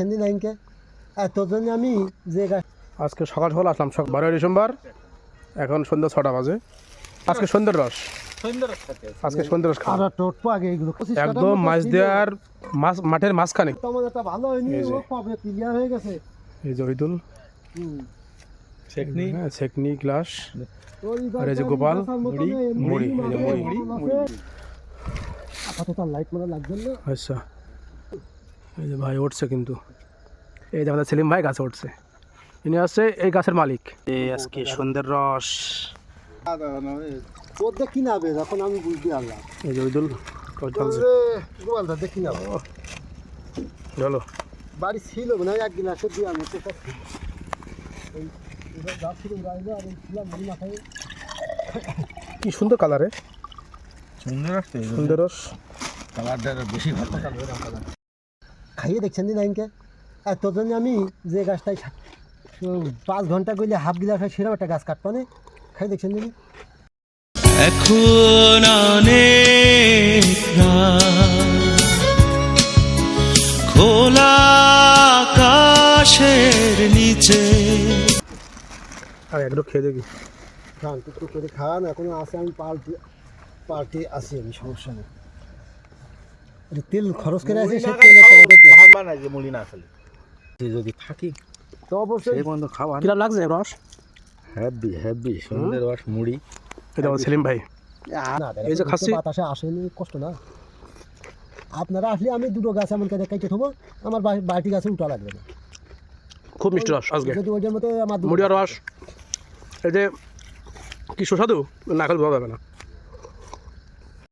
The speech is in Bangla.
আমি যে আজকে সকাল সকাল আসলাম 12 ডিসেম্বর, এখন সন্ধ্যা 6টা বাজে। আজকে সন্ধ্যের রস, আজকে সন্ধ্যের রস খাওয়া একদম মাছ দেওয়ার মাঠের মাঝখানে। এই যে ওইদুল ছেকনি গ্লাস, আর এই যে গোপাল মুড়ি। আচ্ছা, এই যে ভাই উঠছে, কিন্তু এই যে আমাদের সেলিম ভাই গাছে উঠছে, ইনি হচ্ছে এই গাছের মালিক। এই আজকে সন্ধ্যের রস কিনাবে যখন আমি বুঝতে পারলাম। এই যে ওইদুল চলো বাড়ি ছিল না, এক গিলাসে দিয়ে আমি কি সুন্দর কালারে, সুন্দর রস কালারটা বেশি ভালো। খাইয়ে দেখছেন দিন আইনকে তোর জন্য আমি যে গাছটাই 5 ঘন্টা করলে হাফ গিলাস হয় সেরকম একটা গাছ কাটপানে খাই দেখছেন দিন। এখন খোলা আকাশের নিচে আর একটু খেয়ে দেখি। খান একটু করে খান, এখনো আছে, আমি পার্টি আছি, আমি সমস্যা নেই। তেল খরচ করে আছে, মুড়ি না আসলে যদি থাকি তো অবশ্যই খাওয়া। কিরকম লাগছে রস? হেভি সুন্দর রস, মুড়ি। এটা সেলিম ভাই এই যে খাচ্ছি, বাতাসে আসেনি, কষ্ট না। আপনারা আসলে আমি দুটো গাছ এমন কেটে কেটে থবো, আমার বাড়িটি গাছে উঠা লাগবে না। খুব মিষ্টি রস আজকে, যদি ওইটার মতো আমার মুড়ি আর রস। এই যে কি সুস্বাদু, না খেলে ভালো হবে না।